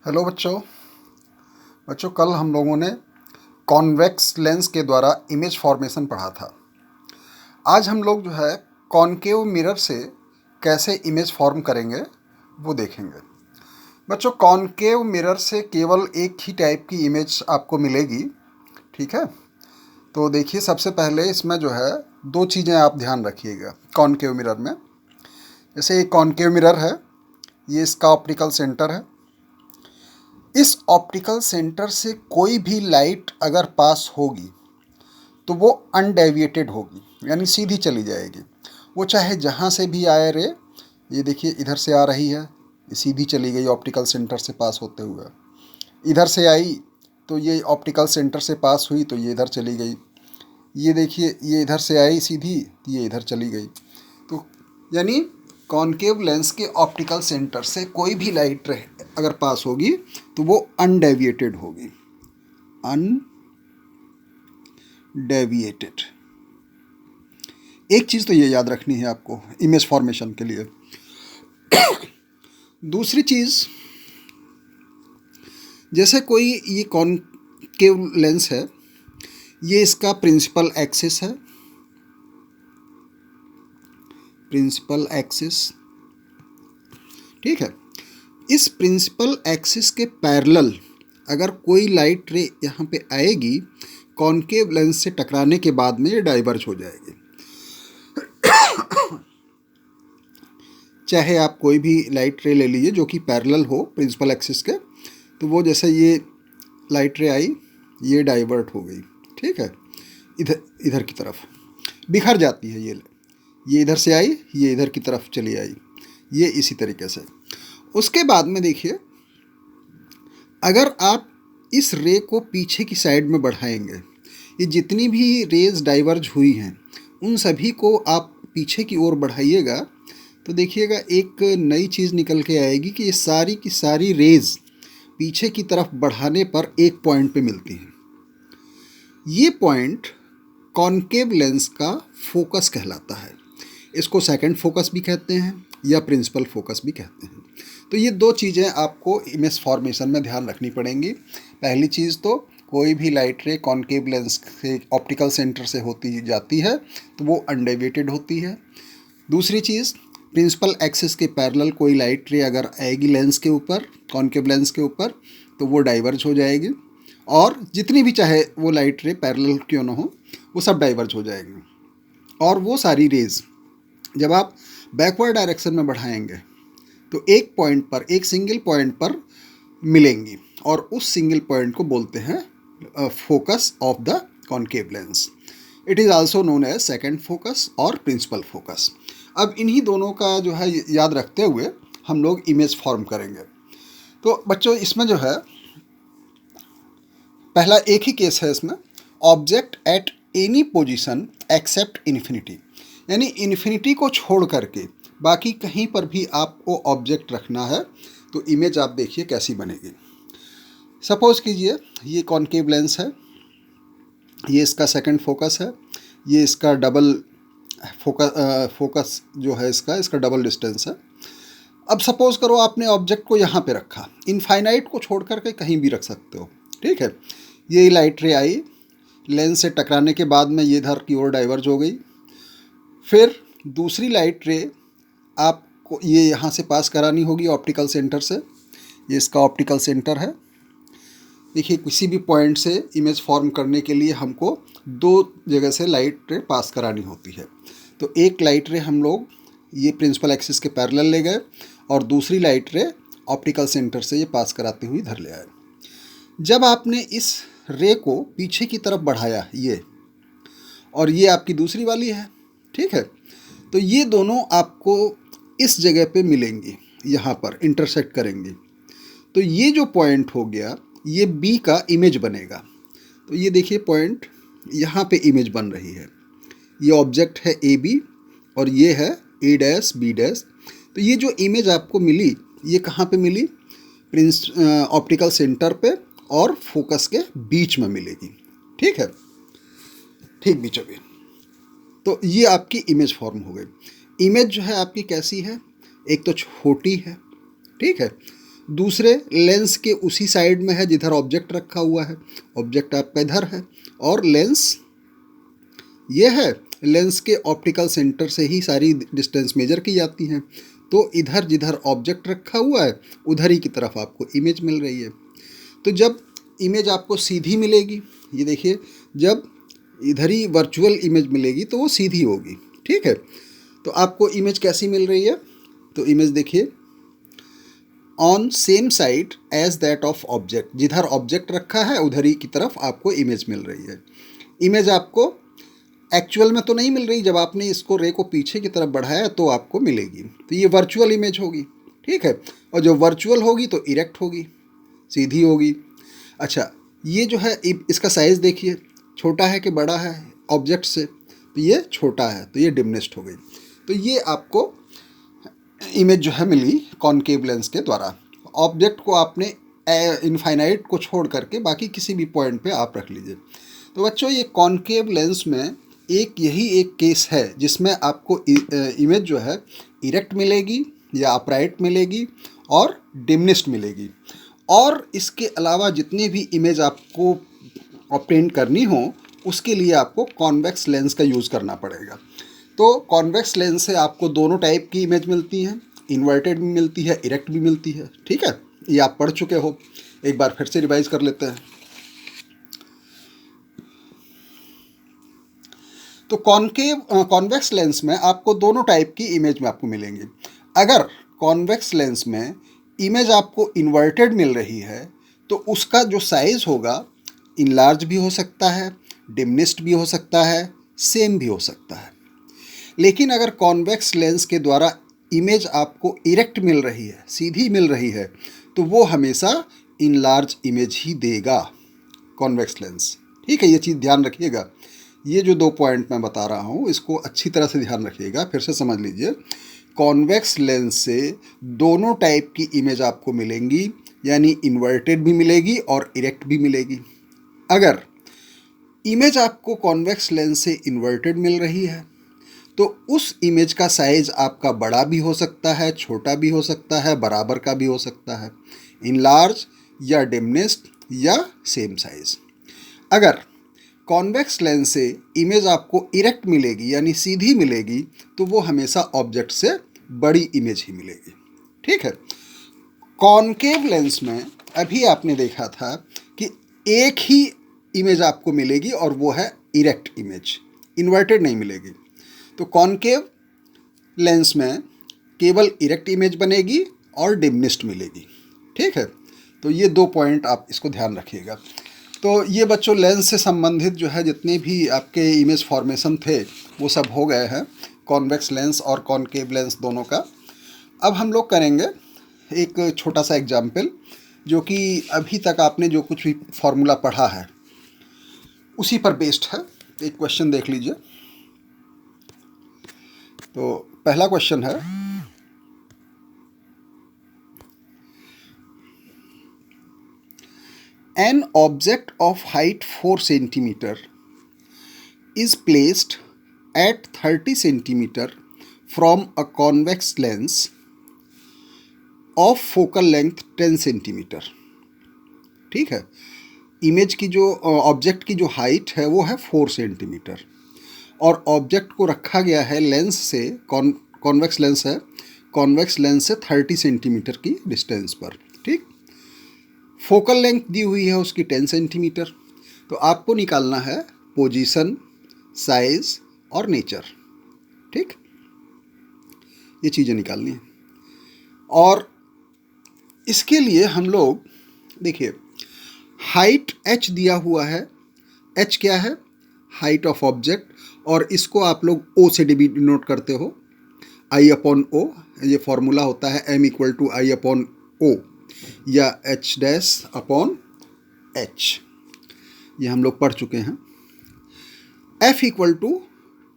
Hello बच्चों। बच्चों, कल हम लोगों ने कॉन्वेक्स लेंस के द्वारा इमेज फॉर्मेशन पढ़ा था। आज हम लोग जो है कॉनकेव मिरर से कैसे इमेज फॉर्म करेंगे वो देखेंगे। बच्चों, कॉनकेव मिरर से केवल एक ही टाइप की इमेज आपको मिलेगी। ठीक है, तो देखिए, सबसे पहले इसमें जो है दो चीज़ें आप ध्यान रखिएगा कॉनकेव मिरर में। जैसे एक कॉनकेव मिरर है, ये इसका ऑप्टिकल सेंटर है। इस ऑप्टिकल सेंटर से कोई भी लाइट अगर पास होगी तो वो अनडेविएटेड होगी, यानी सीधी चली जाएगी। वो चाहे जहाँ से भी आए रे, ये देखिए इधर से आ रही है, ये सीधी चली गई ऑप्टिकल सेंटर से पास होते हुए। इधर से आई तो ये ऑप्टिकल सेंटर से पास हुई तो ये इधर चली गई। ये देखिए, ये इधर से आई सीधी, ये इधर चली गई। तो यानी कॉनकेव लेंस के ऑप्टिकल सेंटर से कोई भी लाइट अगर पास होगी तो वो अनडेविएटेड होगी। अनडेविएटेड, एक चीज़ तो ये याद रखनी है आपको इमेज फॉर्मेशन के लिए। दूसरी चीज़, जैसे कोई ये कॉनकेव लेंस है, ये इसका प्रिंसिपल एक्सिस है, प्रिंसिपल एक्सिस। ठीक है, इस प्रिंसिपल एक्सिस के पैरेलल अगर कोई लाइट रे यहाँ पे आएगी, कॉनकेव लेंस से टकराने के बाद में ये डाइवर्ज हो जाएगी। चाहे आप कोई भी लाइट रे ले लीजिए जो कि पैरेलल हो प्रिंसिपल एक्सिस के, तो वो जैसे ये लाइट रे आई, ये डाइवर्ट हो गई। ठीक है, इधर इधर की तरफ बिखर जाती है। ये इधर से आई, ये इधर की तरफ चली आई, ये इसी तरीके से। उसके बाद में देखिए, अगर आप इस रे को पीछे की साइड में बढ़ाएंगे, ये जितनी भी रेज डाइवर्ज हुई हैं उन सभी को आप पीछे की ओर बढ़ाइएगा, तो देखिएगा एक नई चीज़ निकल के आएगी कि ये सारी की सारी रेज पीछे की तरफ बढ़ाने पर एक पॉइंट पे मिलती हैं। ये पॉइंट कॉनकेव लेंस का फोकस कहलाता है। इसको सेकंड फोकस भी कहते हैं या प्रिंसिपल फोकस भी कहते हैं। तो ये दो चीज़ें आपको इमेज फॉर्मेशन में ध्यान रखनी पड़ेंगी। पहली चीज़ तो कोई भी लाइट रे कॉनकेव लेंस से ऑप्टिकल सेंटर से होती जाती है तो वो अनडेविएटेड होती है। दूसरी चीज़, प्रिंसिपल एक्सिस के पैरेलल कोई लाइट रे अगर आएगी लेंस के ऊपर, कॉनकेव लेंस के ऊपर, तो वो डाइवर्ज हो जाएगी। और जितनी भी चाहे वो लाइट रे पैरेलल क्यों ना हो, वो सब डाइवर्ज हो जाएगी। और वो सारी रेज जब आप बैकवर्ड डायरेक्शन में बढ़ाएंगे तो एक पॉइंट पर, एक सिंगल पॉइंट पर मिलेंगी, और उस सिंगल पॉइंट को बोलते हैं focus of the concave lens. It is also known as second focus और प्रिंसिपल फोकस। अब इन्हीं दोनों का जो है याद रखते हुए हम लोग इमेज फॉर्म करेंगे। तो बच्चों, इसमें जो है पहला एक ही केस है इसमें, object at any position except infinity, यानी इन्फिनिटी को छोड़ करके बाकी कहीं पर भी आपको ऑब्जेक्ट रखना है तो इमेज आप देखिए कैसी बनेगी। सपोज कीजिए ये कॉनकेव लेंस है, ये इसका सेकंड फोकस है, ये इसका डबल फोकस जो है इसका डबल डिस्टेंस है। अब सपोज करो आपने ऑब्जेक्ट को यहाँ पे रखा, इनफाइनाइट को छोड़ करके कहीं भी रख सकते हो। ठीक है, ये लाइट रे आई, लेंस से टकराने के बाद में ये इधर की ओर डाइवर्ज हो गई। फिर दूसरी लाइट रे आपको ये यहाँ से पास करानी होगी ऑप्टिकल सेंटर से। ये इसका ऑप्टिकल सेंटर है। देखिए, किसी भी पॉइंट से इमेज फॉर्म करने के लिए हमको दो जगह से लाइट रे पास करानी होती है। तो एक लाइट रे हम लोग ये प्रिंसिपल एक्सिस के पैरेलल ले गए और दूसरी लाइट रे ऑप्टिकल सेंटर से ये पास कराते हुए इधर ले आए। जब आपने इस रे को पीछे की तरफ बढ़ाया, ये और ये आपकी दूसरी वाली है, ठीक है, तो ये दोनों आपको इस जगह पे मिलेंगी, यहाँ पर इंटरसेक्ट करेंगी। तो ये जो पॉइंट हो गया, ये बी का इमेज बनेगा। तो ये देखिए पॉइंट यहाँ पे इमेज बन रही है। ये ऑब्जेक्ट है ए बी और ये है ए डैश बी डैश। तो ये जो इमेज आपको मिली, ये कहाँ पे मिली? ऑप्टिकल सेंटर पे और फोकस के बीच में मिलेगी। ठीक है, ठीक बीचों बीच। तो ये आपकी इमेज फॉर्म हो गई। इमेज जो है आपकी कैसी है? एक तो छोटी है, ठीक है, दूसरे लेंस के उसी साइड में है जिधर ऑब्जेक्ट रखा हुआ है, ऑब्जेक्ट आपका इधर है और लेंस ये है। लेंस के ऑप्टिकल सेंटर से ही सारी डिस्टेंस मेजर की जाती हैं, तो इधर जिधर ऑब्जेक्ट रखा हुआ है उधर ही की तरफ आपको इमेज मिल रही है। तो जब इमेज आपको सीधी मिलेगी, ये देखिए, जब इधर ही वर्चुअल इमेज मिलेगी तो वो सीधी होगी, ठीक है। तो आपको इमेज कैसी मिल रही है, तो इमेज देखिए, on same side as that of object, जिधर ऑब्जेक्ट रखा है उधर ही की तरफ आपको इमेज मिल रही है। इमेज आपको एक्चुअल में तो नहीं मिल रही, जब आपने इसको रे को पीछे की तरफ बढ़ाया तो आपको मिलेगी, तो ये वर्चुअल इमेज होगी, ठीक है। और जो वर्चुअल होगी तो इरेक्ट होगी, सीधी होगी। अच्छा, ये जो है इसका साइज़ देखिए, छोटा है कि बड़ा है ऑब्जेक्ट से, तो ये छोटा है, तो ये डिमनेस्ट हो गई। तो ये आपको इमेज जो है मिली कॉनकेव लेंस के द्वारा। ऑब्जेक्ट को आपने इनफाइनाइट को छोड़ करके बाकी किसी भी पॉइंट पे आप रख लीजिए। तो बच्चों, ये कॉनकेव लेंस में यही एक केस है जिसमें आपको इमेज जो है इरेक्ट मिलेगी या अपराइट मिलेगी और डिमनिस्ट मिलेगी। और इसके अलावा जितनी भी इमेज आपको ऑब्टेन करनी हो उसके लिए आपको कॉन्वेक्स लेंस का यूज़ करना पड़ेगा। तो कॉन्वेक्स लेंस से आपको दोनों टाइप की इमेज मिलती हैं, इन्वर्टेड भी मिलती है, इरेक्ट भी मिलती है, ठीक है। ये आप पढ़ चुके हो, एक बार फिर से रिवाइज कर लेते हैं। तो कॉन्वेक्स लेंस में आपको दोनों टाइप की इमेज में आपको मिलेंगी। अगर कॉन्वेक्स लेंस में इमेज आपको इन्वर्टेड मिल रही है तो उसका जो साइज़ होगा इनलार्ज भी हो सकता है, डिमनिस्ट भी हो सकता है, सेम भी हो सकता है। लेकिन अगर कॉन्वेक्स लेंस के द्वारा इमेज आपको इरेक्ट मिल रही है, सीधी मिल रही है, तो वो हमेशा इनलार्ज इमेज ही देगा कॉन्वेक्स लेंस, ठीक है। ये चीज़ ध्यान रखिएगा, ये जो 2 पॉइंट मैं बता रहा हूँ इसको अच्छी तरह से ध्यान रखिएगा, फिर से समझ लीजिए। कॉन्वेक्स लेंस से दोनों टाइप की इमेज आपको मिलेंगी, यानी इन्वर्टेड भी मिलेगी और इरेक्ट भी मिलेगी। अगर इमेज आपको कॉन्वेक्स लेंस से इन्वर्टेड मिल रही है तो उस इमेज का साइज़ आपका बड़ा भी हो सकता है, छोटा भी हो सकता है, बराबर का भी हो सकता है, इनलार्ज या डिमनिस्ट या सेम साइज़। अगर कॉन्वेक्स लेंस से इमेज आपको इरेक्ट मिलेगी यानी सीधी मिलेगी तो वो हमेशा ऑब्जेक्ट से बड़ी इमेज ही मिलेगी, ठीक है। कॉनकेव लेंस में अभी आपने देखा था कि एक ही इमेज आपको मिलेगी और वो है इरेक्ट इमेज, इन्वर्टेड नहीं मिलेगी। तो कॉनकेव लेंस में केवल इरेक्ट इमेज बनेगी और डिमनिस्ट मिलेगी, ठीक है। तो ये 2 पॉइंट आप इसको ध्यान रखिएगा। तो ये बच्चों लेंस से संबंधित जो है जितने भी आपके इमेज फॉर्मेशन थे वो सब हो गए हैं, कॉन्वेक्स लेंस और कॉनकेव लेंस दोनों का। अब हम लोग करेंगे एक छोटा सा एग्जाम्पल, जो कि अभी तक आपने जो कुछ भी फॉर्मूला पढ़ा है उसी पर बेस्ड है। एक क्वेश्चन देख लीजिए। तो पहला क्वेश्चन है, an object of height 4 centimeter is placed at 30 centimeter from a convex lens of focal length 10 centimeter, ठीक है। इमेज की जो ऑब्जेक्ट की जो हाइट है वो है 4 सेंटीमीटर और ऑब्जेक्ट को रखा गया है लेंस से, कॉन्वेक्स लेंस है, कॉन्वेक्स लेंस से 30 सेंटीमीटर की डिस्टेंस पर, ठीक। फोकल लेंथ दी हुई है उसकी 10 सेंटीमीटर। तो आपको निकालना है पोजीशन, साइज और नेचर, ठीक। ये चीज़ें निकालनी है और इसके लिए हम लोग देखिए, हाइट h दिया हुआ है। h क्या है? हाइट ऑफ ऑब्जेक्ट, और इसको आप लोग o से डिनोट करते हो, I/O। ये फॉर्मूला होता है m = I/O या h'/h, ये हम लोग पढ़ चुके हैं। f =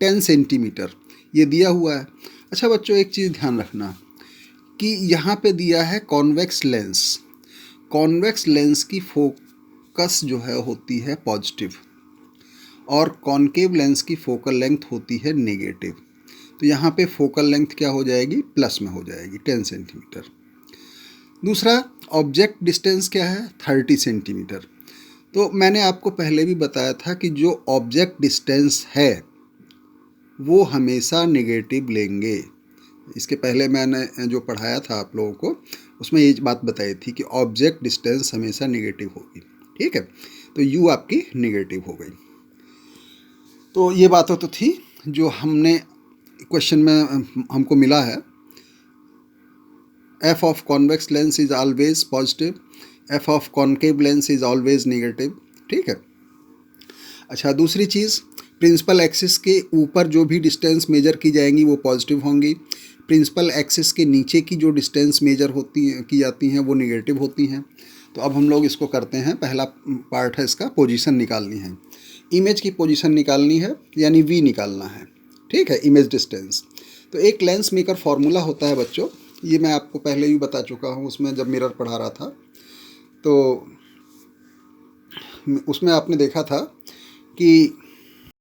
10 सेंटीमीटर ये दिया हुआ है। अच्छा बच्चों, एक चीज़ ध्यान रखना कि यहाँ पे दिया है कॉन्वेक्स लेंस। कॉन्वेक्स लेंस की फोकस जो है होती है पॉजिटिव और कॉनकेव लेंस की फोकल लेंथ होती है नेगेटिव। तो यहाँ पे फोकल लेंथ क्या हो जाएगी? प्लस में हो जाएगी, 10 सेंटीमीटर। दूसरा ऑब्जेक्ट डिस्टेंस क्या है, 30 सेंटीमीटर। तो मैंने आपको पहले भी बताया था कि जो ऑब्जेक्ट डिस्टेंस है वो हमेशा नेगेटिव लेंगे। इसके पहले मैंने जो पढ़ाया था आप लोगों को उसमें ये बात बताई थी कि ऑब्जेक्ट डिस्टेंस हमेशा नेगेटिव होगी, ठीक है। तो यू आपकी नेगेटिव हो गई। तो ये बातें तो थी जो हमने क्वेश्चन में हमको मिला है। F of convex lens is always positive, F of concave lens is always negative, ठीक है। अच्छा, दूसरी चीज़, प्रिंसिपल एक्सिस के ऊपर जो भी डिस्टेंस मेजर की जाएंगी वो पॉजिटिव होंगी, प्रिंसिपल एक्सिस के नीचे की जो डिस्टेंस मेजर की जाती हैं वो नेगेटिव होती हैं। तो अब हम लोग इसको करते हैं। पहला पार्ट है इसका, पोजीशन निकालनी है, इमेज की पोजीशन निकालनी है, यानी वी निकालना है, ठीक है, इमेज डिस्टेंस। तो एक लेंस मेकर फॉर्मूला होता है बच्चों, ये मैं आपको पहले भी बता चुका हूँ उसमें जब मिरर पढ़ा रहा था। तो उसमें आपने देखा था कि